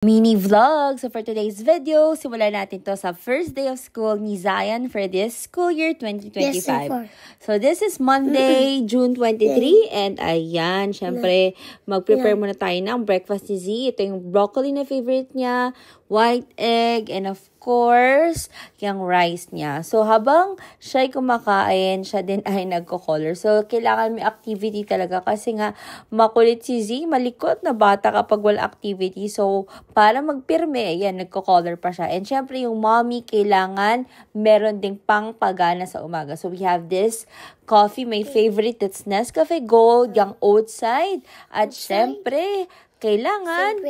Mini vlog. So for today's video, simulan natin to sa first day of school ni Zion for this school year 2025. So this is Monday, June 23. And ayan, syempre, mag-prepare muna tayo ng breakfast ni Z. Ito yung broccoli na favorite niya, white egg, and of course, yung rice niya. So habang siya'y kumakain, siya din ay nagko-color. So kailangan may activity talaga kasi nga makulit si Z, malikot na bata kapag wala activity. So para magpirme, ayan, nagko-color pa siya. And syempre yung mommy, kailangan meron ding pangpagana sa umaga. So we have this coffee, my favorite, that's Nescafe Gold, yung outside. At syempre, kailangan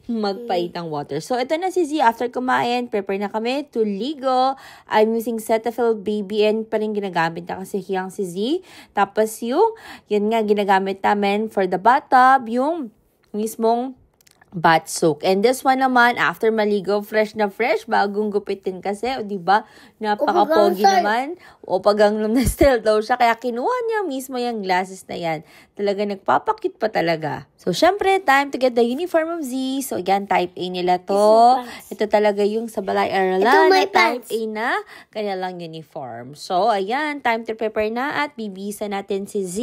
magpait ng water. So, ito na si Z. After kumain, prepare na kami to ligo. I'm using Cetaphil Baby N pa rin ginagamit na kasi hiyang si Z. Tapos yung, yun nga, ginagamit namin for the bathtub, yung mismong bath soak. And this one naman, after maligo, fresh na fresh, bagong gupitin kasi, o diba, napaka-pogi naman. O paganglom na still daw siya, kaya kinuha niya mismo yung glasses na yan. Talaga nagpapakit pa talaga. So, syempre, time to get the uniform of Z. So, again, type A nila to. Ito talaga yung sa Balay-Aralan na type A na kanilang uniform. So, ayan, time to prepare na at bibisa natin si Z.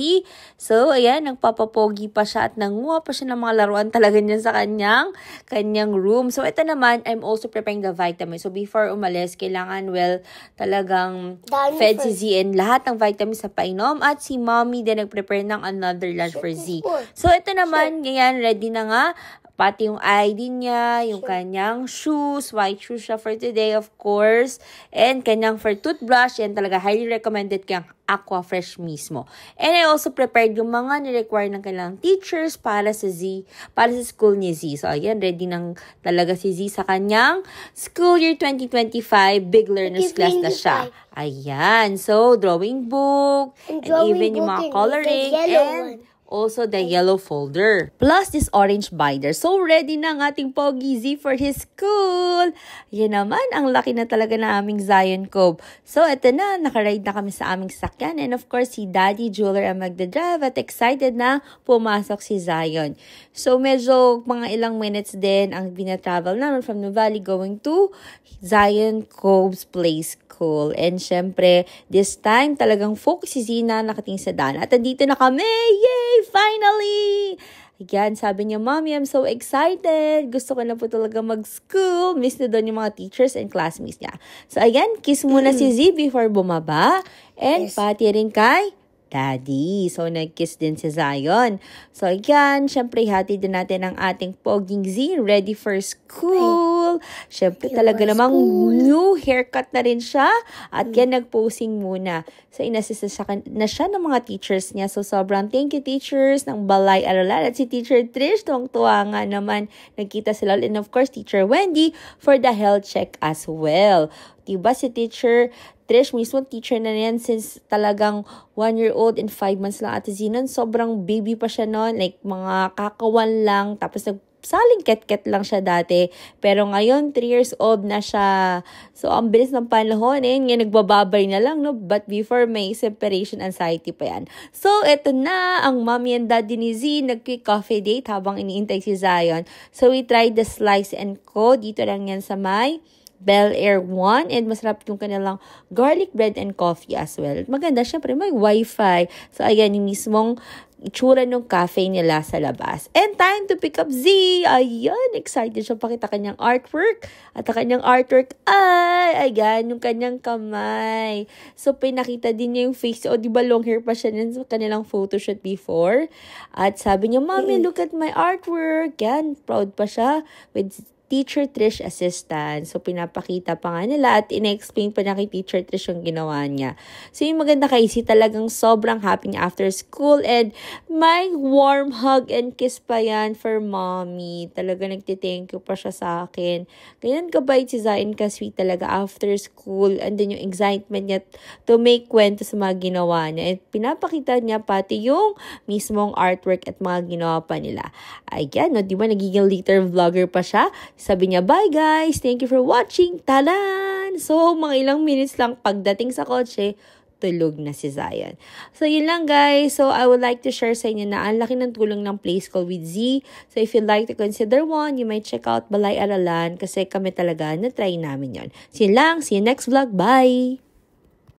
So, ayan, nagpapapogi pa siya at nanguha pa siya ng mga laruan talaga niya sa kanyang room. So, ito naman, I'm also preparing the vitamins. So, before umalis, kailangan, well, talagang fed si Z and lahat ng vitamins sa painom. At si mommy din nag-prepare ng another lunch for Z. So, ito naman, ganyan, ready na nga. Pati yung ID niya, yung kanyang shoes, white shoes siya for today, of course. And kanyang for toothbrush, yan talaga highly recommended kayang Aqua Fresh mismo. And I also prepared yung mga ni-require ng kailangang teachers para sa Z, para sa school ni Z. So, ayan, ready nang talaga si Z sa kanyang school year 2025 Big Learners Class na siya. Ayan, so drawing book, and even yung mga coloring, and also the yellow folder. Plus this orange binder. So, ready na ang ating Pogi Z for his school. Yan naman, ang laki na talaga na aming Zion Cove. So, eto na, nakaride na kami sa aming sakyan. And of course, si Daddy Jeweler ang magdadrive at excited na pumasok si Zion. So, medyo mga ilang minutes din ang binatravel namin from Nuvali going to Zion Cove's Play School. And syempre, this time talagang focus si Zina nakatingin sa daan. At andito na kami! Yay! Finally! Again, sabi niya, Mommy, I'm so excited. Gusto ko na po talaga mag-school. Miss na doon yung mga teachers and classmates niya. So, again, kiss muna si Z before bumaba. And pati rin kay Daddy. So, nag-kiss din si Zion. So, again, syempre, hati din natin ang ating poging Z. Ready for school. Syempre, talaga namang new haircut na rin siya. At yan, nag-posing muna. So, inasista na siya ng mga teachers niya. So, sobrang thank you, teachers ng Balay-Aralan. At si Teacher Trish, tuwang-tuwa nga naman. Nagkita sila. And of course, Teacher Wendy for the health check as well. Diba si Teacher Trish, mismo teacher na yan since talagang 1-year-old and 5 months lang ate Zinon. Sobrang baby pa siya noon, like mga kakawan lang. Tapos nagsaling ket-ket lang siya dati. Pero ngayon, 3 years old na siya. So, ang bilis ng panahon eh. Ngayon, nagbababay na lang, no? But before, may separation anxiety pa yan. So, eto na, ang mommy and daddy ni Z, nag-quick coffee date habang iniintay si Zion. So, we tried the slice and co. Dito lang yan sa may Bel Air 1 and masarap yung kanilang garlic bread and coffee as well. Maganda, syempre may wifi. So, ayan, yung mismong itsura ng cafe nila sa labas. And time to pick up Z! Ayan, excited siya pakita kanyang artwork. At ang kanyang artwork ay, ayan, yung kanyang kamay. So, pinakita din niya yung face. O, di ba long hair pa siya sa kanilang photoshoot before? At sabi niya, Mommy, look at my artwork. Yan, proud pa siya with Teacher Trish assistant. So, pinapakita pa nga nila at ina-explain pa na kay Teacher Trish yung ginawa niya. So, yung maganda kay si talagang sobrang happy after school and may warm hug and kiss pa yan for mommy. Talaga nagtithank you pa siya sa akin. Ganyan kabait si Zion ka-sweet talaga after school and then yung excitement niya to make kwento sa mga ginawa niya. At pinapakita niya pati yung mismong artwork at mga ginawa pa nila. Ayan, no, di ba nagiging later vlogger pa siya? Sabi niya, bye guys! Thank you for watching! Talan! So, mga ilang minutes lang pagdating sa kotse, tulog na si Zion. So, yun lang guys. So, I would like to share sa inyo na ang laki ng tulong ng Play School with Z. So, if you'd like to consider one, you might check out Balay Aralan kasi kami talaga na-try namin yon. So, yun lang. See you next vlog. Bye!